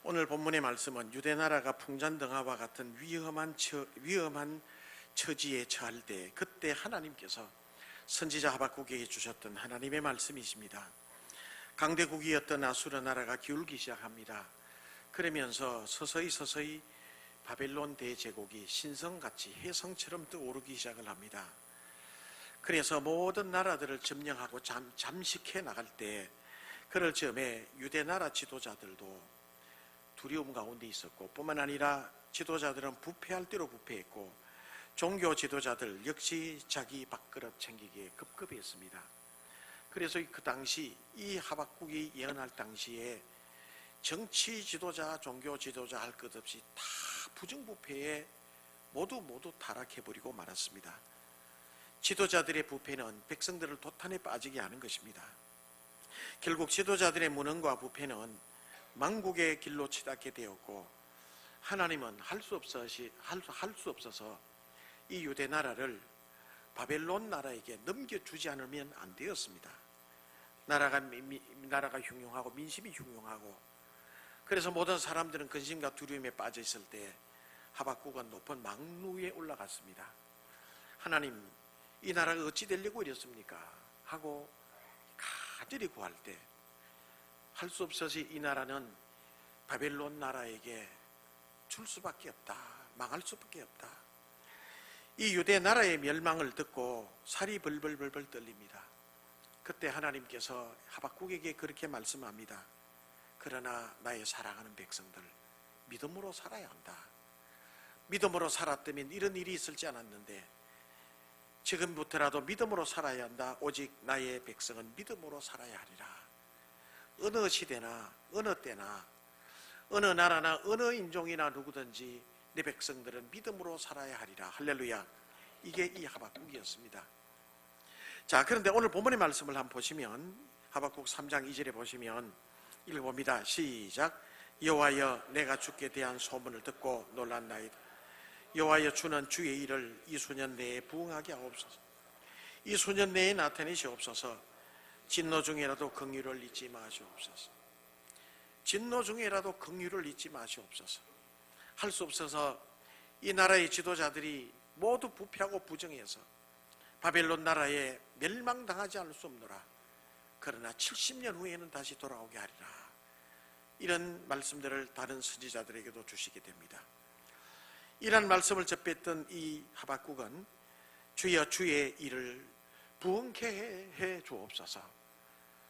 오늘 본문의 말씀은 유대나라가 풍잔등화와 같은 위험한 처지에 처할 때 그때 하나님께서 선지자 하박국에게 주셨던 하나님의 말씀이십니다. 강대국이었던 아수르 나라가 기울기 시작합니다. 그러면서 서서히 바벨론 대제국이 신성같이 혜성처럼 떠오르기 시작을 합니다. 그래서 모든 나라들을 점령하고 잠식해 나갈 때 그럴 즈음에 유대나라 지도자들도 두려움 가운데 있었고, 뿐만 아니라 지도자들은 부패할 대로 부패했고 종교 지도자들 역시 자기 밥그릇 챙기기에 급급했습니다. 그래서 그 당시 이 하박국이 예언할 당시에 정치 지도자, 종교 지도자 할 것 없이 다 부정부패에 모두 타락해버리고 말았습니다. 지도자들의 부패는 백성들을 도탄에 빠지게 하는 것입니다. 결국 지도자들의 무능과 부패는 망국의 길로 치닫게 되었고, 하나님은 할 수 없어서 이 유대 나라를 바벨론 나라에게 넘겨주지 않으면 안 되었습니다. 나라가 흉흉하고 민심이 흉흉하고, 그래서 모든 사람들은 근심과 두려움에 빠져 있을 때 하박국은 높은 망루에 올라갔습니다. 하나님, 이 나라가 어찌 되려고 이랬습니까? 하고 간절히 구할 때 할 수 없어서 이 나라는 바벨론 나라에게 줄 수밖에 없다, 망할 수밖에 없다. 이 유대 나라의 멸망을 듣고 살이 벌벌 떨립니다. 그때 하나님께서 하박국에게 그렇게 말씀합니다. 그러나 나의 사랑하는 백성들, 믿음으로 살아야 한다. 믿음으로 살았다면 이런 일이 있을지 않았는데 지금부터라도 믿음으로 살아야 한다. 오직 나의 백성은 믿음으로 살아야 하리라. 어느 시대나 어느 때나 어느 나라나 어느 인종이나 누구든지 내 백성들은 믿음으로 살아야 하리라. 할렐루야. 이게 이 하박국이었습니다. 자, 그런데 오늘 본문의 말씀을 한번 보시면 하박국 3장 2절에 보시면 읽어봅니다. 시작. 여호와여, 내가 주께 대한 소문을 듣고 놀랐나이다. 여호와여, 주는 주의 일을 이 수년 내에 부응하게 하옵소서. 이 수년 내에 나타내시옵소서. 진노 중에라도 긍휼을 잊지 마시옵소서. 진노 중에라도 긍휼을 잊지 마시옵소서. 할 수 없어서 이 나라의 지도자들이 모두 부패하고 부정해서 바벨론 나라에 멸망당하지 않을 수 없노라. 그러나 70년 후에는 다시 돌아오게 하리라. 이런 말씀들을 다른 선지자들에게도 주시게 됩니다. 이런 말씀을 접했던 이 하박국은 주여, 주의 일을 부응케 해 주옵소서.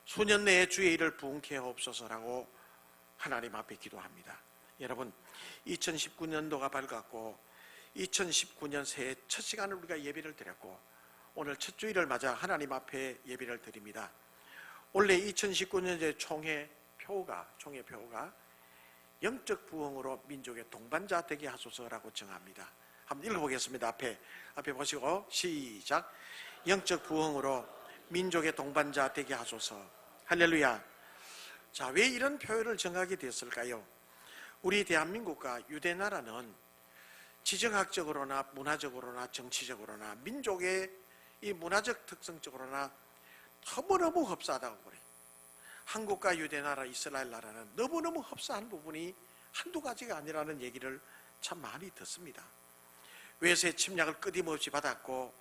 수년 내에 주의 일을 부응케 하옵소서라고 하나님 앞에 기도합니다. 여러분, 2019년도가 밝았고 2019년 새해 첫 시간을 우리가 예배를 드렸고 오늘 첫 주일을 맞아 하나님 앞에 예배를 드립니다. 원래 2019년의 총회 표가 영적 부흥으로 민족의 동반자 되게 하소서라고 정합니다. 한번 읽어보겠습니다. 앞에 보시고 시작. 영적 부흥으로 민족의 동반자 되게 하소서. 할렐루야. 자, 왜 이런 표현을 정하게 됐을까요? 우리 대한민국과 유대나라는 지정학적으로나 문화적으로나 정치적으로나 민족의 이 문화적 특성적으로나 너무너무 흡사하다고 그래요. 한국과 유대나라, 이스라엘 나라는 너무너무 흡사한 부분이 한두 가지가 아니라는 얘기를 참 많이 듣습니다. 외세 침략을 끊임없이 받았고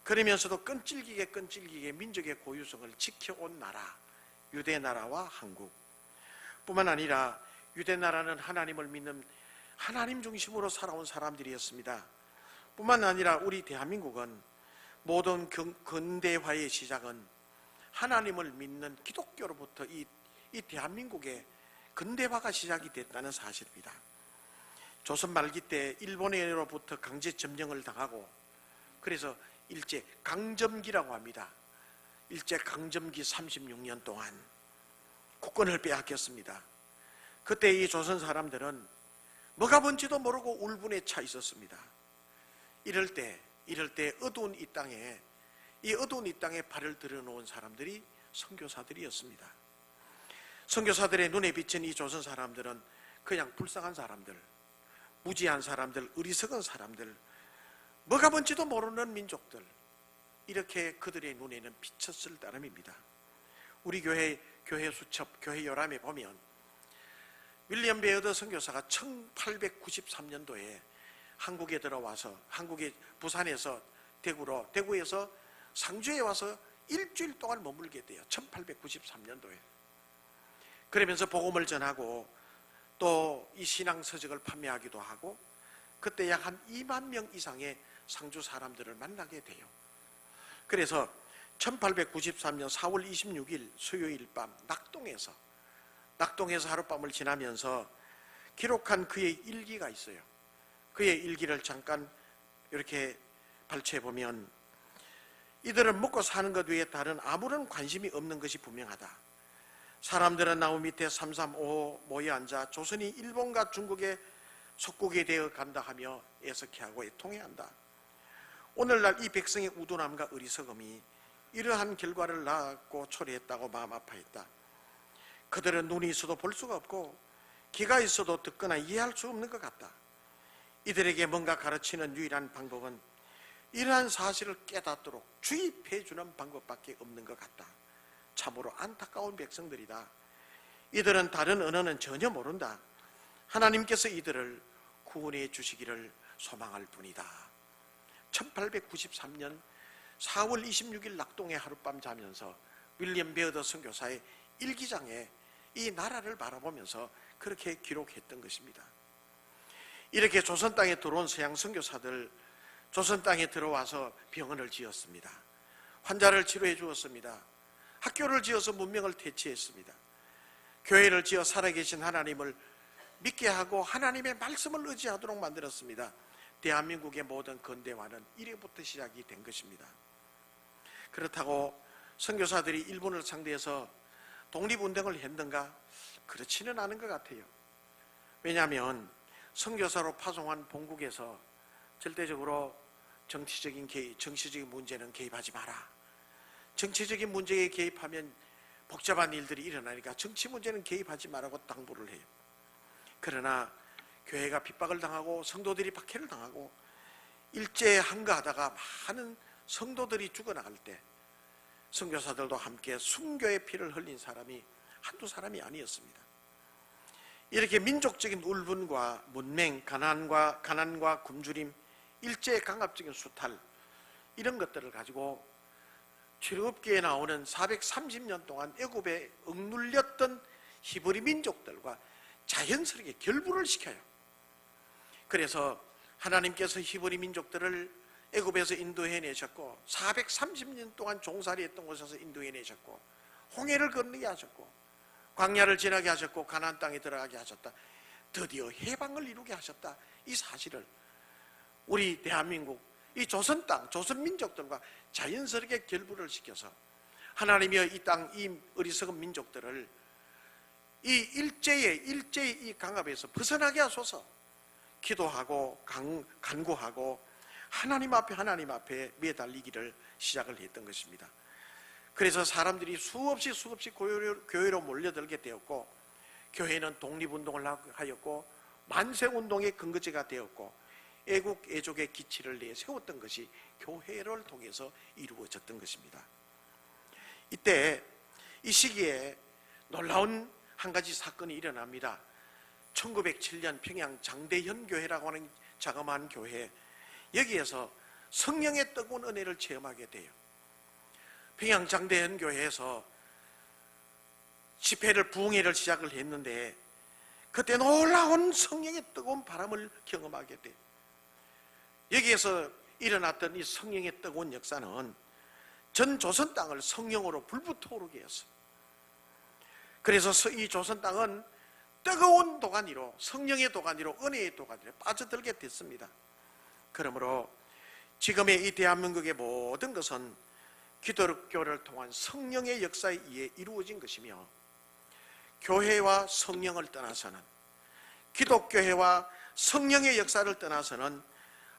그러면서도 끈질기게 민족의 고유성을 지켜온 나라, 유대나라와 한국. 뿐만 아니라 유대나라는 하나님을 믿는 하나님 중심으로 살아온 사람들이었습니다. 뿐만 아니라 우리 대한민국은 모든 근대화의 시작은 하나님을 믿는 기독교로부터 이 대한민국의 근대화가 시작이 됐다는 사실입니다. 조선 말기 때 일본으로부터 강제 점령을 당하고 그래서 일제 강점기라고 합니다. 일제 강점기 36년 동안 국권을 빼앗겼습니다. 그때 이 조선 사람들은 뭐가 뭔지도 모르고 울분에 차 있었습니다. 이럴 때 어두운 이 땅에 발을 들여놓은 사람들이 선교사들이었습니다. 선교사들의 눈에 비친 이 조선 사람들은 그냥 불쌍한 사람들, 무지한 사람들, 어리석은 사람들, 뭐가 뭔지도 모르는 민족들, 이렇게 그들의 눈에는 비쳤을 따름입니다. 우리 교회 수첩, 교회 요람에 보면 윌리엄 베어더 선교사가 1893년도에 한국에 들어와서 부산에서 대구에서 상주에 와서 일주일 동안 머물게 돼요. 1893년도에. 그러면서 복음을 전하고 또 이 신앙서적을 판매하기도 하고 그때 약 한 2만 명 이상의 상주 사람들을 만나게 돼요. 그래서 1893년 4월 26일 수요일 밤 낙동에서 하룻밤을 지나면서 기록한 그의 일기가 있어요. 그의 일기를 잠깐 이렇게 발췌해보면, 이들은 먹고 사는 것 외에 다른 아무런 관심이 없는 것이 분명하다. 사람들은 나무 밑에 삼삼오오 모여 앉아 조선이 일본과 중국의 속국이 되어 간다 하며 애석해하고 애통해한다. 오늘날 이 백성의 우둔함과 어리석음이 이러한 결과를 낳았고 초래했다고 마음 아파했다. 그들은 눈이 있어도 볼 수가 없고 귀가 있어도 듣거나 이해할 수 없는 것 같다. 이들에게 뭔가 가르치는 유일한 방법은 이러한 사실을 깨닫도록 주입해 주는 방법밖에 없는 것 같다. 참으로 안타까운 백성들이다. 이들은 다른 언어는 전혀 모른다. 하나님께서 이들을 구원해 주시기를 소망할 뿐이다. 1893년 4월 26일 낙동에 하룻밤 자면서 윌리엄 베어더 선교사의 일기장에 이 나라를 바라보면서 그렇게 기록했던 것입니다. 이렇게 조선 땅에 들어온 서양 선교사들, 조선 땅에 들어와서 병원을 지었습니다. 환자를 치료해 주었습니다. 학교를 지어서 문명을 퇴치했습니다. 교회를 지어 살아계신 하나님을 믿게 하고 하나님의 말씀을 의지하도록 만들었습니다. 대한민국의 모든 근대화는 이래부터 시작이 된 것입니다. 그렇다고 선교사들이 일본을 상대해서 독립운동을 했는가? 그렇지는 않은 것 같아요. 왜냐하면 선교사로 파송한 본국에서 절대적으로 정치적인 문제는 개입하지 마라. 정치적인 문제에 개입하면 복잡한 일들이 일어나니까 정치 문제는 개입하지 말라고 당부를 해요. 그러나 교회가 핍박을 당하고 성도들이 박해를 당하고 일제 항거하다가 많은 성도들이 죽어나갈 때 선교사들도 함께 순교의 피를 흘린 사람이 한두 사람이 아니었습니다. 이렇게 민족적인 울분과 문맹, 가난과 굶주림, 일제의 강압적인 수탈, 이런 것들을 가지고 출애굽기에 나오는 430년 동안 애굽에 억눌렸던 히브리 민족들과 자연스럽게 결부를 시켜요. 그래서 하나님께서 히브리 민족들을 애굽에서 인도해내셨고 430년 동안 종살이했던 곳에서 인도해내셨고 홍해를 건너게 하셨고 광야를 지나게 하셨고 가나안 땅에 들어가게 하셨다. 드디어 해방을 이루게 하셨다. 이 사실을 우리 대한민국 이 조선 땅, 조선 민족들과 자연스럽게 결부를 시켜서 하나님이여 이 땅, 이 어리석은 민족들을 이 일제의 이 강압에서 벗어나게 하소서 기도하고 간구하고 하나님 앞에 매달리기를 시작을 했던 것입니다. 그래서 사람들이 수없이 교회로 몰려들게 되었고 교회는 독립운동을 하였고 만세운동의 근거지가 되었고 애국 애족의 기치를 내세웠던 것이 교회를 통해서 이루어졌던 것입니다. 이때 이 시기에 놀라운 한 가지 사건이 일어납니다. 1907년 평양 장대현 교회라고 하는 자그마한 교회, 여기에서 성령의 뜨거운 은혜를 체험하게 돼요. 평양 장대현 교회에서 집회를 부흥회를 시작을 했는데 그때 놀라운 성령의 뜨거운 바람을 경험하게 돼요. 여기에서 일어났던 이 성령의 뜨거운 역사는 전 조선 땅을 성령으로 불붙어 오르게 했어요. 그래서 이 조선 땅은 뜨거운 도가니로, 성령의 도가니로, 은혜의 도가니로 빠져들게 됐습니다. 그러므로 지금의 이 대한민국의 모든 것은 기독교를 통한 성령의 역사에 의해 이루어진 것이며 교회와 성령을 떠나서는, 기독교회와 성령의 역사를 떠나서는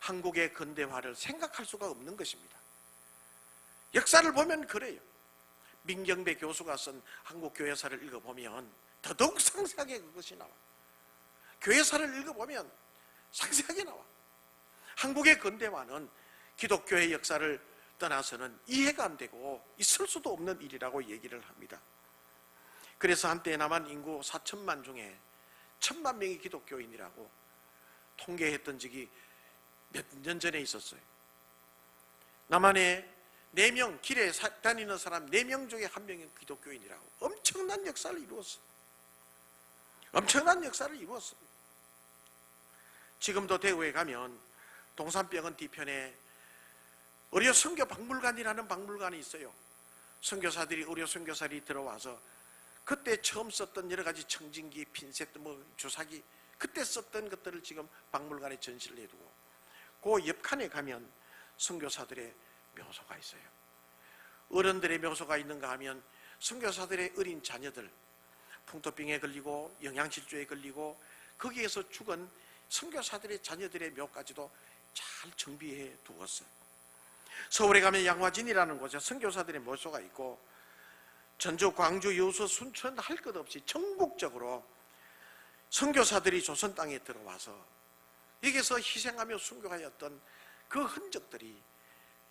한국의 근대화를 생각할 수가 없는 것입니다. 역사를 보면 그래요. 민경배 교수가 쓴 한국교회사를 읽어보면 더더욱 상세하게 그것이 나와. 교회사를 읽어보면 상세하게 나와. 한국의 근대화는 기독교의 역사를 떠나서는 이해가 안 되고 있을 수도 없는 일이라고 얘기를 합니다. 그래서 한때 남한 인구 4천만 중에 천만 명이 기독교인이라고 통계했던 적이 몇 년 전에 있었어요. 남한에 4명, 길에 다니는 사람 4명 중에 1명이 기독교인이라고 엄청난 역사를 이루었어요. 엄청난 역사를 이루었습니다. 지금도 대구에 가면 동산병원 뒤편에 의료 선교 박물관이라는 박물관이 있어요. 선교사들이, 의료 선교사들이 들어와서 그때 처음 썼던 여러 가지 청진기, 핀셋, 주사기, 그때 썼던 것들을 지금 박물관에 전시를 해두고, 그 옆칸에 가면 선교사들의 묘소가 있어요. 어른들의 묘소가 있는가 하면 선교사들의 어린 자녀들, 풍토병에 걸리고 영양실조에 걸리고 거기에서 죽은 선교사들의 자녀들의 묘까지도 잘 정비해 두었어요. 서울에 가면 양화진이라는 곳에 선교사들의 묘소가 있고, 전주, 광주, 여수, 순천 할 것 없이 전국적으로 선교사들이 조선 땅에 들어와서 여기서 희생하며 순교하였던 그 흔적들이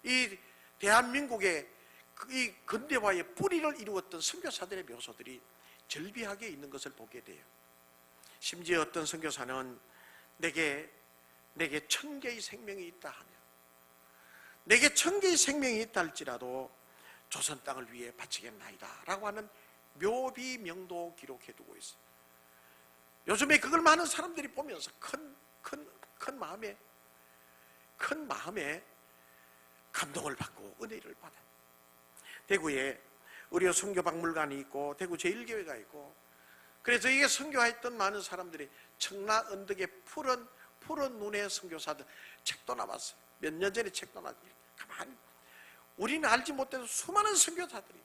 이 대한민국의 이 근대화의 뿌리를 이루었던 선교사들의 묘소들이 절비하게 있는 것을 보게 돼요. 심지어 어떤 선교사는 내게 1000개의 생명이 있다 하며, 내게 1000개의 생명이 있다 할지라도 조선 땅을 위해 바치겠나이다 라고 하는 묘비명도 기록해두고 있어요. 요즘에 그걸 많은 사람들이 보면서 큰 마음에 감동을 받고 은혜를 받아요. 대구에 의료 선교박물관이 있고 대구 제1교회가 있고, 그래서 이게 선교했던 많은 사람들이 청라 언덕에 푸른 눈의 선교사들 책도 나왔어요. 몇 년 전에 책도 나왔어요. 가만히 우리는 알지 못해도 수많은 선교사들이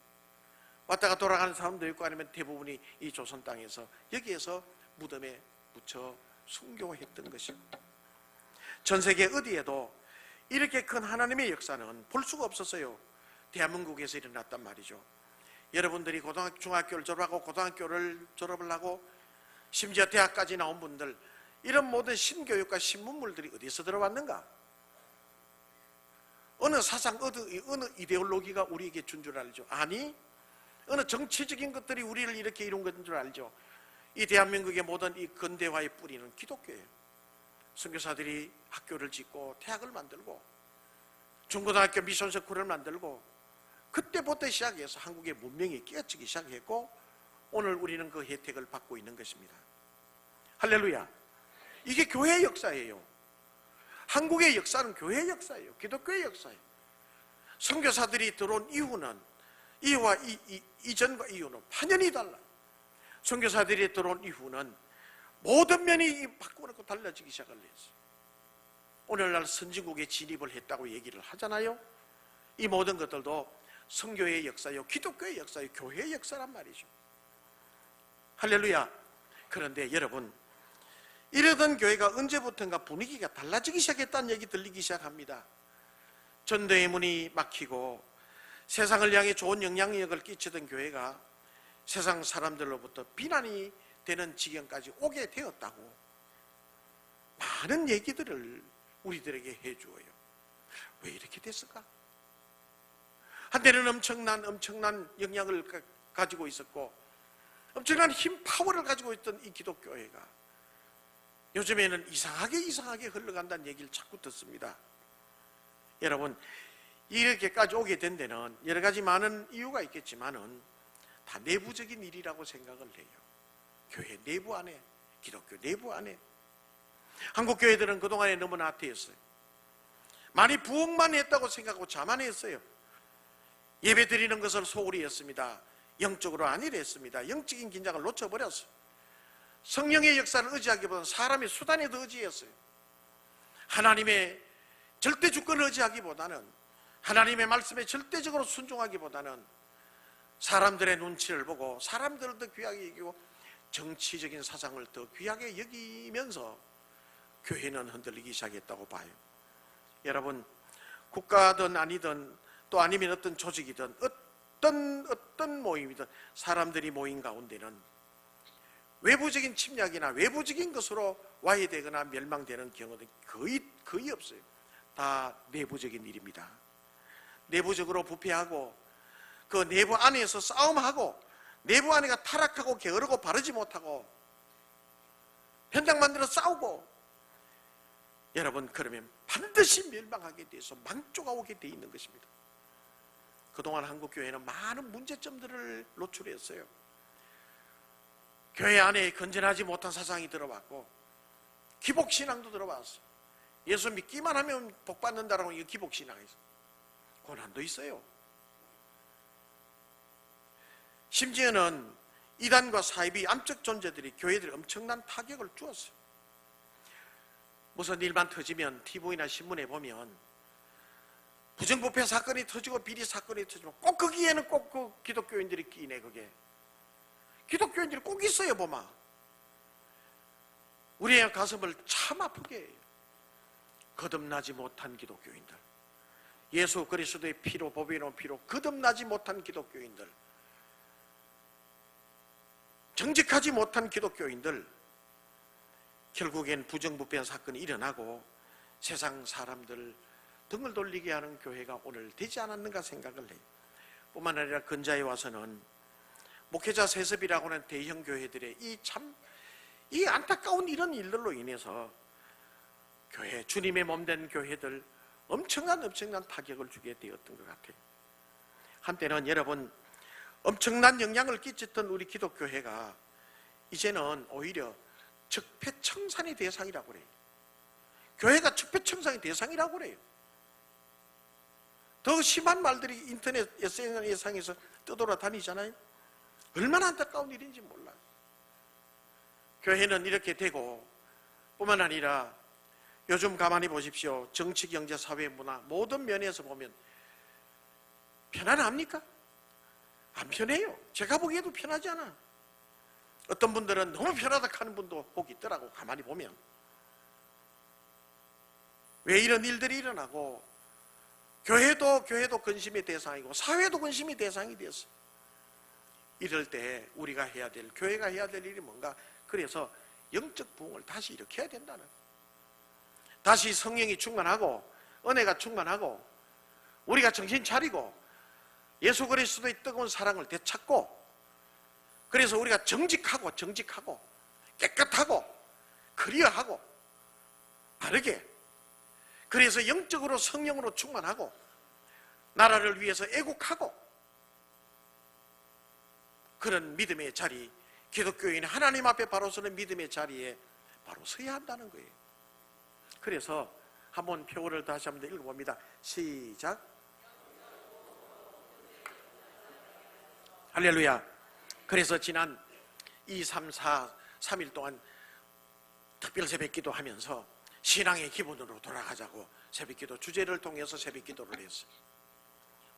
왔다가 돌아가는 사람도 있고, 아니면 대부분이 이 조선 땅에서 여기에서 무덤에 묻혀 순교했던 것입니다. 전 세계 어디에도 이렇게 큰 하나님의 역사는 볼 수가 없었어요. 대한민국에서 일어났단 말이죠. 여러분들이 중학교를 졸업하고 고등학교를 졸업을 하고 심지어 대학까지 나온 분들, 이런 모든 신교육과 신문물들이 어디서 들어왔는가? 어느 사상, 어느 이데올로기가 우리에게 준 줄 알죠? 아니, 어느 정치적인 것들이 우리를 이렇게 이룬 것인 줄 알죠? 이 대한민국의 모든 이 근대화의 뿌리는 기독교예요. 선교사들이 학교를 짓고 대학을 만들고 중고등학교 미션스쿨을 만들고, 그때부터 시작해서 한국의 문명이 깨어지기 시작했고, 오늘 우리는 그 혜택을 받고 있는 것입니다. 할렐루야. 이게 교회의 역사예요. 한국의 역사는 교회의 역사예요. 기독교의 역사예요. 선교사들이 들어온 이후는, 이와 이전과 이후는 완전히 달라요. 선교사들이 들어온 이후는 모든 면이 바꾸고 달라지기 시작을 했어요. 오늘날 선진국에 진입을 했다고 얘기를 하잖아요. 이 모든 것들도 선교의 역사요, 기독교의 역사요, 교회의 역사란 말이죠. 할렐루야. 그런데 여러분, 이러던 교회가 언제부턴가 분위기가 달라지기 시작했다는 얘기 들리기 시작합니다. 전도의 문이 막히고 세상을 향해 좋은 영향력을 끼치던 교회가 세상 사람들로부터 비난이 되는 지경까지 오게 되었다고 많은 얘기들을 우리들에게 해주어요. 왜 이렇게 됐을까? 한때는 엄청난 영향을 가지고 있었고 엄청난 힘, 파워를 가지고 있던 이 기독교회가 요즘에는 이상하게 흘러간다는 얘기를 자꾸 듣습니다. 여러분, 이렇게까지 오게 된 데는 여러 가지 많은 이유가 있겠지만은 다 내부적인 일이라고 생각을 해요. 교회 내부 안에, 기독교 내부 안에. 한국 교회들은 그동안에 너무 나태했어요. 많이 부흥만 했다고 생각하고 자만했어요. 예배 드리는 것을 소홀히 했습니다. 영적으로 아니랬습니다. 영적인 긴장을 놓쳐버렸어요. 성령의 역사를 의지하기보다는 사람의 수단에 더 의지했어요. 하나님의 절대 주권을 의지하기보다는, 하나님의 말씀에 절대적으로 순종하기보다는 사람들의 눈치를 보고 사람들을 더 귀하게 여기고 정치적인 사상을 더 귀하게 여기면서 교회는 흔들리기 시작했다고 봐요. 여러분, 국가든 아니든 또 아니면 어떤 조직이든 어떤 모임이든 사람들이 모인 가운데는 외부적인 침략이나 외부적인 것으로 와해되거나 멸망되는 경우는 거의 없어요. 다 내부적인 일입니다. 내부적으로 부패하고 그 내부 안에서 싸움하고 내부 안에가 타락하고 게으르고 바르지 못하고 편당 만들어 싸우고, 여러분 그러면 반드시 멸망하게 돼서 망조가 오게 돼 있는 것입니다. 그동안 한국교회는 많은 문제점들을 노출했어요. 교회 안에 건전하지 못한 사상이 들어왔고, 기복신앙도 들어왔어요. 예수 믿기만 하면 복 받는다라고 이 기복신앙에서 고난도 있어요. 심지어는 이단과 사이비 암적 존재들이 교회들에 엄청난 타격을 주었어요. 무슨 일만 터지면 TV나 신문에 보면 부정부패 사건이 터지고 비리 사건이 터지면 꼭 거기에는 꼭 그 기독교인들이 끼네. 그게 기독교인들이 꼭 있어요. 보면 우리의 가슴을 참 아프게 해요. 거듭나지 못한 기독교인들, 예수 그리스도의 피로 보배로운 피로 거듭나지 못한 기독교인들, 정직하지 못한 기독교인들, 결국엔 부정부패 사건이 일어나고 세상 사람들 등을 돌리게 하는 교회가 오늘 되지 않았는가 생각을 해요. 뿐만 아니라 근자에 와서는 목회자 세습이라고 하는 대형 교회들의 이 안타까운 이런 일들로 인해서 교회, 주님의 몸된 교회들 엄청난 타격을 주게 되었던 것 같아요. 한때는 여러분 엄청난 영향을 끼쳤던 우리 기독교회가 이제는 오히려 적폐청산의 대상이라고 그래요. 교회가 적폐청산의 대상이라고 그래요. 더 심한 말들이 인터넷 SNS상에서 떠돌아다니잖아요. 얼마나 안타까운 일인지 몰라요. 교회는 이렇게 되고, 뿐만 아니라 요즘 가만히 보십시오. 정치, 경제, 사회, 문화 모든 면에서 보면 편안합니까? 안 편해요. 제가 보기에도 편하지 않아. 어떤 분들은 너무 편하다 하는 분도 꼭 있더라고. 가만히 보면 왜 이런 일들이 일어나고, 교회도 근심의 대상이고 사회도 근심의 대상이 되었어. 이럴 때 우리가 해야 될, 교회가 해야 될 일이 뭔가? 그래서 영적 부흥을 다시 일으켜야 된다는, 다시 성령이 충만하고 은혜가 충만하고 우리가 정신 차리고 예수 그리스도의 뜨거운 사랑을 되찾고, 그래서 우리가 정직하고 깨끗하고 클리어하고 바르게, 그래서 영적으로 성령으로 충만하고 나라를 위해서 애국하고, 그런 믿음의 자리, 기독교인이 하나님 앞에 바로 서는 믿음의 자리에 바로 서야 한다는 거예요. 그래서 한번 표어를 다시 한번 읽어봅니다. 시작. 할렐루야. 그래서 지난 2, 3, 4, 3일 동안 특별 새벽기도 하면서 신앙의 기본으로 돌아가자고 새벽기도 주제를 통해서 새벽기도를 했어요.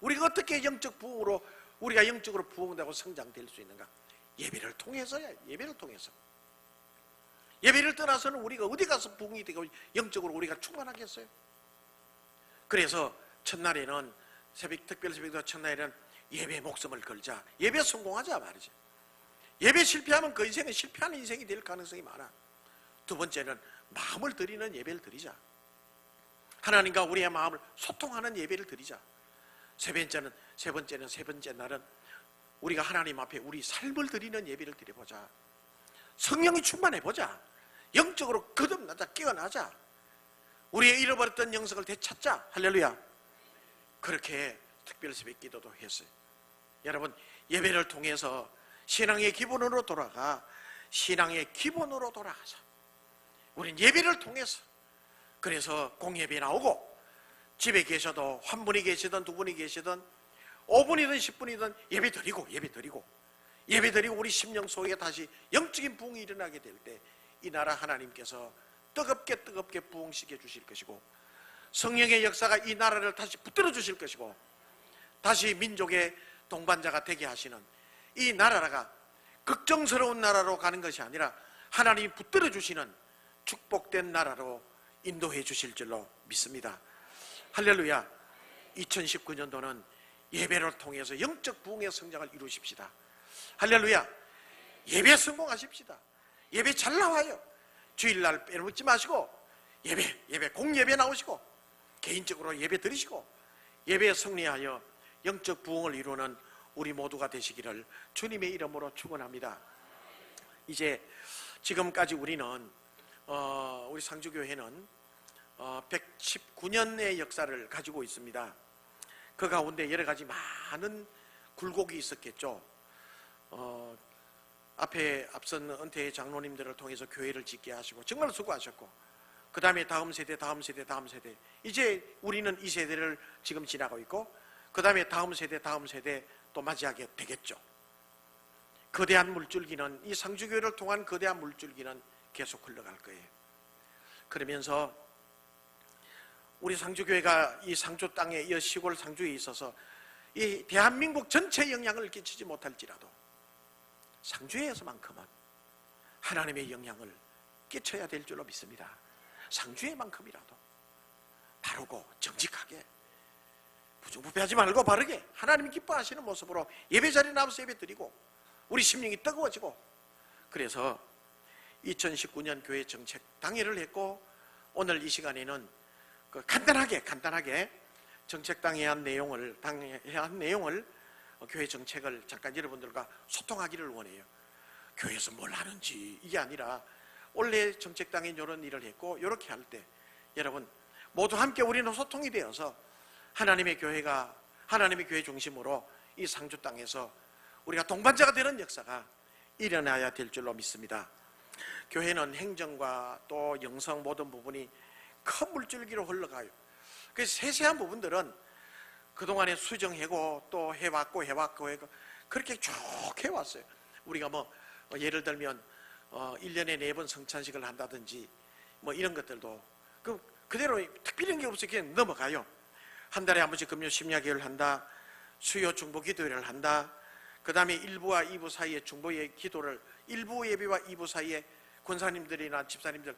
우리가 어떻게 영적 부흥으로, 우리가 영적으로 부흥되고 성장될 수 있는가? 예배를 통해서야. 예배를 통해서. 예배를 떠나서는 우리가 어디 가서 부흥이 되고 영적으로 우리가 충만하겠어요? 그래서 첫날에는 특별 새벽기도 첫날에는 예배 목숨을 걸자, 예배 성공하자 말이죠. 예배 실패하면 그 인생은 실패하는 인생이 될 가능성이 많아. 두 번째는 마음을 드리는 예배를 드리자. 하나님과 우리의 마음을 소통하는 예배를 드리자. 세 번째 날은 우리가 하나님 앞에 우리 삶을 드리는 예배를 드려보자. 성령이 충만해보자. 영적으로 거듭나자, 깨어나자. 우리의 잃어버렸던 영성을 되찾자. 할렐루야. 그렇게 특별 새벽 기도도 했어요. 여러분, 예배를 통해서 신앙의 기본으로 돌아가. 신앙의 기본으로 돌아가자. 우린 예배를 통해서, 그래서 공예배 나오고, 집에 계셔도 한 분이 계시든 두 분이 계시든 5분이든 10분이든 예배 드리고 우리 심령 속에 다시 영적인 부흥이 일어나게 될 때 이 나라 하나님께서 뜨겁게 부흥시켜 주실 것이고, 성령의 역사가 이 나라를 다시 붙들어 주실 것이고, 다시 민족의 동반자가 되게 하시는 이 나라가 걱정스러운 나라로 가는 것이 아니라 하나님이 붙들어 주시는 축복된 나라로 인도해 주실 줄로 믿습니다. 할렐루야. 2019년도는 예배를 통해서 영적 부흥의 성장을 이루십시다. 할렐루야. 예배 성공하십시다. 예배 잘 나와요. 주일날 빼먹지 마시고 예배 공예배 나오시고 개인적으로 예배 드리시고 예배에 승리하여 영적 부흥을 이루는 우리 모두가 되시기를 주님의 이름으로 축원합니다. 이제 지금까지 우리는 우리 상주교회는 119년의 역사를 가지고 있습니다. 그 가운데 여러 가지 많은 굴곡이 있었겠죠. 앞선 은퇴 장로님들을 통해서 교회를 짓게 하시고 정말 수고하셨고, 그 다음에 다음 세대, 이제 우리는 이 세대를 지금 지나고 있고, 그 다음에 다음 세대 또 맞이하게 되겠죠. 거대한 물줄기는, 이 상주교회를 통한 거대한 물줄기는 계속 흘러갈 거예요. 그러면서 우리 상주교회가 이 상주 땅에, 이 시골 상주에 있어서 이 대한민국 전체에 영향을 끼치지 못할지라도 상주에서만큼은 하나님의 영향을 끼쳐야 될 줄로 믿습니다. 상주에만큼이라도 바르고 정직하게, 부정부패하지 말고 바르게 하나님이 기뻐하시는 모습으로 예배 자리에 나와서 예배 드리고 우리 심령이 뜨거워지고, 그래서 2019년 교회 정책 당회를 했고, 오늘 이 시간에는 간단하게 정책 당회한 내용을 교회 정책을 잠깐 여러분들과 소통하기를 원해요. 교회에서 뭘 하는지, 이게 아니라 원래 정책 당회 이런 일을 했고, 이렇게 할 때 여러분 모두 함께 우리는 소통이 되어서 하나님의 교회 중심으로 이 상주 땅에서 우리가 동반자가 되는 역사가 일어나야 될 줄로 믿습니다. 교회는 행정과 또 영성 모든 부분이 큰 물줄기로 흘러가요. 그래서 세세한 부분들은 그동안에 수정하고 또 해왔고 그렇게 쭉 해왔어요. 우리가 예를 들면 1년에 4번 성찬식을 한다든지 이런 것들도 그대로 특별한 게 없이 그냥 넘어가요. 한 달에 한 번씩 금요 심야기도를 한다, 수요 중보 기도회를 한다, 그 다음에 1부와 2부 사이에 중보의 기도를, 1부 예배와 2부 사이에 권사님들이나 집사님들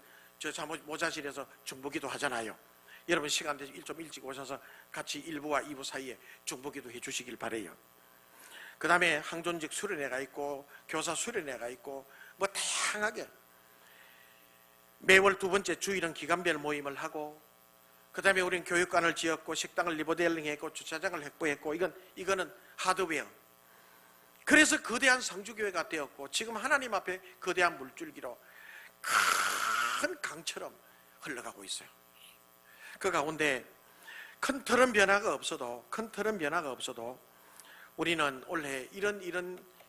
모자실에서 중보기도 하잖아요. 여러분 시간 되시 좀 일찍 오셔서 같이 1부와 2부 사이에 중보기도 해주시길 바래요. 그 다음에 항존직 수련회가 있고 교사 수련회가 있고 다양하게 매월 2번째 주일은 기간별 모임을 하고, 그 다음에 우리는 교육관을 지었고 식당을 리모델링했고 주차장을 확보했고, 이거는 하드웨어. 그래서 거대한 상주교회가 되었고, 지금 하나님 앞에 거대한 물줄기로 큰 강처럼 흘러가고 있어요. 그 가운데 큰 틀은 변화가 없어도 우리는 올해 이런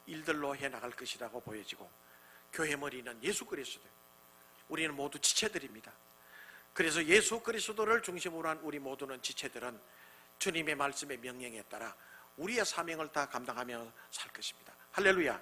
일들로 해나갈 것이라고 보여지고, 교회 머리는 예수 그리스도, 우리는 모두 지체들입니다. 그래서 예수 그리스도를 중심으로 한 우리 모두는 지체들은 주님의 말씀의 명령에 따라 우리의 사명을 다 감당하며 살 것입니다. 할렐루야.